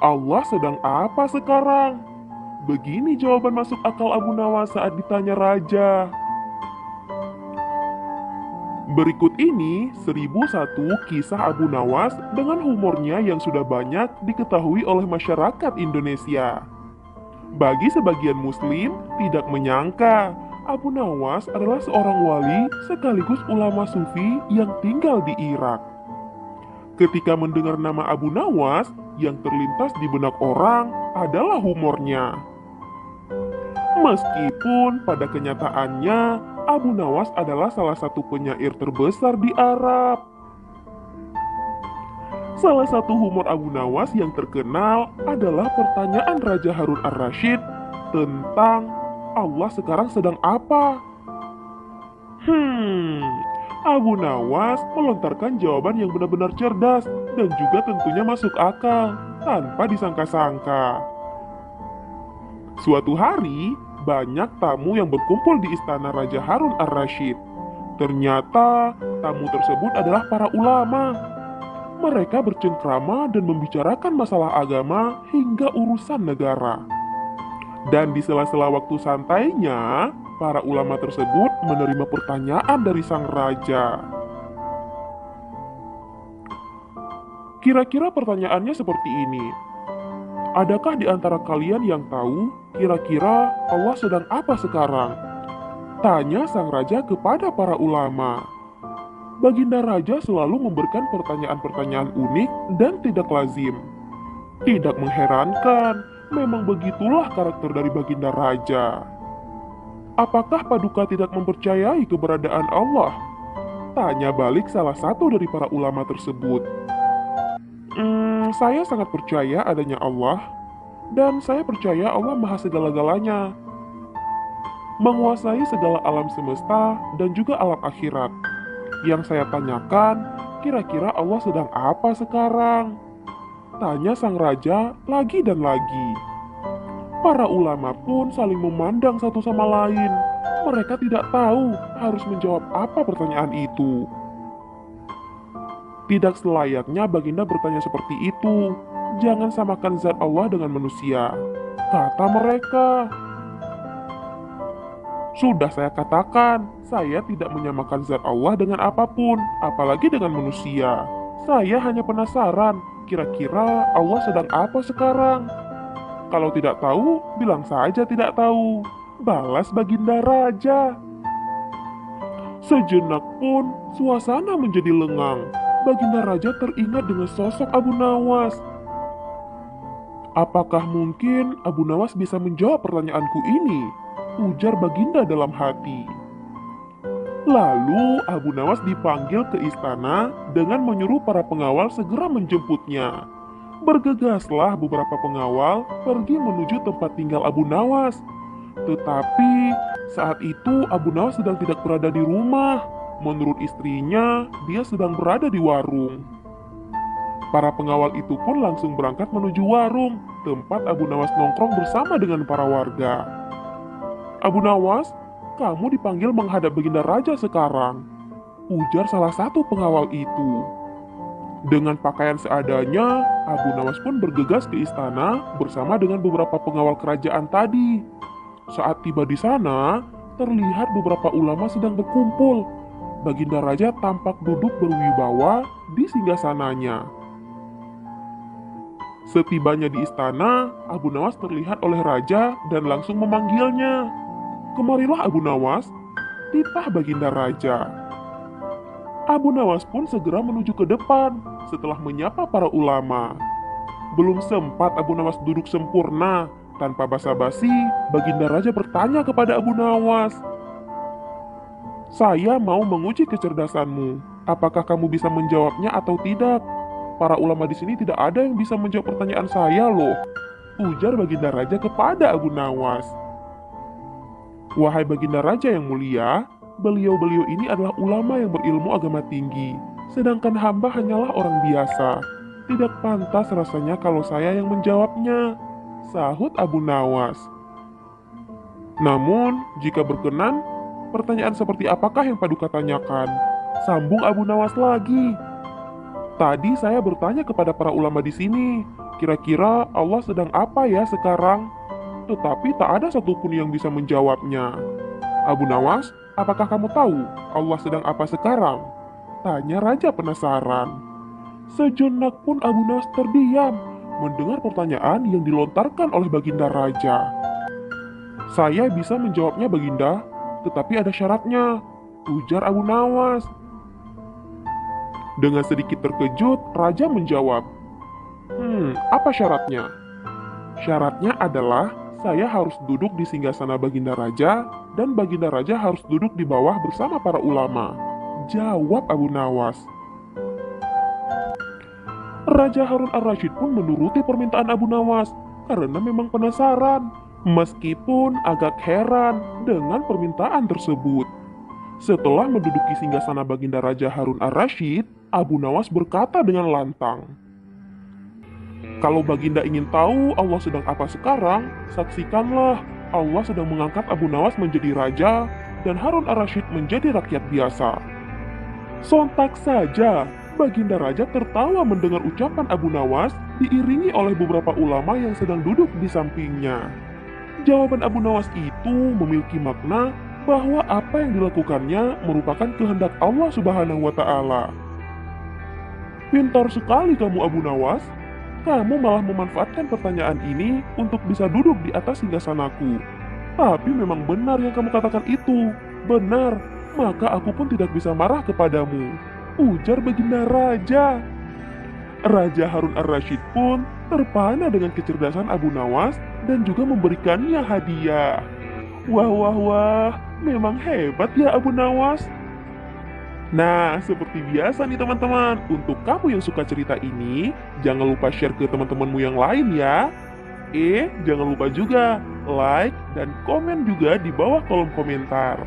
Allah sedang apa sekarang? Begini jawaban masuk akal Abu Nawas saat ditanya raja. Berikut ini 1001 kisah Abu Nawas dengan humornya yang sudah banyak diketahui oleh masyarakat Indonesia. Bagi sebagian muslim, tidak menyangka Abu Nawas adalah seorang wali sekaligus ulama sufi yang tinggal di Irak. Ketika mendengar nama Abu Nawas, yang terlintas di benak orang adalah humornya. Meskipun pada kenyataannya Abu Nawas adalah salah satu penyair terbesar di Arab. Salah satu humor Abu Nawas yang terkenal adalah pertanyaan Raja Harun ar-Rasyid tentang Allah sekarang sedang apa? Abu Nawas melontarkan jawaban yang benar-benar cerdas dan juga tentunya masuk akal, tanpa disangka-sangka. Suatu hari, banyak tamu yang berkumpul di istana Raja Harun ar-Rasyid. Ternyata, tamu tersebut adalah para ulama. Mereka bercengkrama dan membicarakan masalah agama hingga urusan negara. Dan di sela-sela waktu santainya, para ulama tersebut menerima pertanyaan dari sang raja. Kira-kira pertanyaannya seperti ini. Adakah di antara kalian yang tahu kira-kira Allah sedang apa sekarang? Tanya sang raja kepada para ulama. Baginda Raja selalu memberikan pertanyaan-pertanyaan unik dan tidak lazim. Tidak mengherankan, memang begitulah karakter dari Baginda Raja. Apakah Paduka tidak mempercayai keberadaan Allah? Tanya balik salah satu dari para ulama tersebut. Saya sangat percaya adanya Allah, dan saya percaya Allah maha segala-galanya, menguasai segala alam semesta dan juga alam akhirat. Yang saya tanyakan, kira-kira Allah sedang apa sekarang? Tanya sang raja lagi dan lagi. Para ulama pun saling memandang satu sama lain. Mereka tidak tahu harus menjawab apa pertanyaan itu. Tidak selayaknya Baginda bertanya seperti itu. Jangan samakan zat Allah dengan manusia, kata mereka. Sudah saya katakan, saya tidak menyamakan zat Allah dengan apapun, apalagi dengan manusia. Saya hanya penasaran, kira-kira Allah sedang apa sekarang? Kalau tidak tahu, bilang saja tidak tahu. Balas Baginda Raja. Sejenak pun, suasana menjadi lengang. Baginda Raja teringat dengan sosok Abu Nawas. Apakah mungkin Abu Nawas bisa menjawab pertanyaanku ini? Ujar Baginda dalam hati. Lalu Abu Nawas dipanggil ke istana dengan menyuruh para pengawal segera menjemputnya. Bergegaslah beberapa pengawal pergi menuju tempat tinggal Abu Nawas. Tetapi saat itu Abu Nawas sedang tidak berada di rumah. Menurut istrinya, dia sedang berada di warung. Para pengawal itu pun langsung berangkat menuju warung, tempat Abu Nawas nongkrong bersama dengan para warga. Abu Nawas, kamu dipanggil menghadap Baginda Raja sekarang, ujar salah satu pengawal itu. Dengan pakaian seadanya, Abu Nawas pun bergegas ke istana bersama dengan beberapa pengawal kerajaan tadi. Saat tiba di sana, terlihat beberapa ulama sedang berkumpul. Baginda Raja tampak duduk berwibawa di singgasananya. Setibanya di istana, Abu Nawas terlihat oleh Raja dan langsung memanggilnya. Kemarilah Abu Nawas, titah Baginda Raja. Abu Nawas pun segera menuju ke depan setelah menyapa para ulama. Belum sempat Abu Nawas duduk sempurna, tanpa basa-basi, Baginda Raja bertanya kepada Abu Nawas. Saya mau menguji kecerdasanmu. Apakah kamu bisa menjawabnya atau tidak? Para ulama di sini tidak ada yang bisa menjawab pertanyaan saya loh, ujar Baginda Raja kepada Abu Nawas. Wahai Baginda Raja yang mulia, beliau-beliau ini adalah ulama yang berilmu agama tinggi, sedangkan hamba hanyalah orang biasa. Tidak pantas rasanya kalau saya yang menjawabnya, sahut Abu Nawas. Namun, jika berkenan, pertanyaan seperti apakah yang Paduka tanyakan? Sambung Abu Nawas lagi. Tadi saya bertanya kepada para ulama di sini, Kira-kira Allah sedang apa ya sekarang? Tetapi tak ada satupun yang bisa menjawabnya. Abu Nawas, apakah kamu tahu Allah sedang apa sekarang? Tanya raja penasaran. Sejenak pun Abu Nawas terdiam mendengar pertanyaan yang dilontarkan oleh baginda raja. Saya bisa menjawabnya baginda, tetapi ada syaratnya, ujar Abu Nawas. Dengan sedikit terkejut, raja menjawab, apa syaratnya? Syaratnya adalah saya harus duduk di singgasana baginda raja dan baginda raja harus duduk di bawah bersama para ulama. Jawab Abu Nawas. Raja Harun ar-Rasyid pun menuruti permintaan Abu Nawas karena memang penasaran, meskipun agak heran dengan permintaan tersebut. Setelah menduduki singgasana baginda Raja Harun ar-Rasyid, Abu Nawas berkata dengan lantang, "Kalau baginda ingin tahu Allah sedang apa sekarang, saksikanlah Allah sedang mengangkat Abu Nawas menjadi raja dan Harun ar-Rasyid menjadi rakyat biasa." Sontak saja, baginda raja tertawa mendengar ucapan Abu Nawas diiringi oleh beberapa ulama yang sedang duduk di sampingnya. Jawaban Abu Nawas itu memiliki makna bahwa apa yang dilakukannya merupakan kehendak Allah Subhanahu wa Ta'ala. Pintar sekali kamu, Abu Nawas. Kamu malah memanfaatkan pertanyaan ini untuk bisa duduk di atas singgasanaku. Tapi memang benar yang kamu katakan itu. Benar, maka aku pun tidak bisa marah kepadamu, ujar baginda raja. Raja Harun ar-Rasyid pun terpana dengan kecerdasan Abu Nawas dan juga memberikannya hadiah. Wah, wah, wah, memang hebat ya Abu Nawas. Nah, seperti biasa nih teman-teman, untuk kamu yang suka cerita ini, jangan lupa share ke teman-temanmu yang lain ya. Jangan lupa juga like dan komen juga di bawah kolom komentar.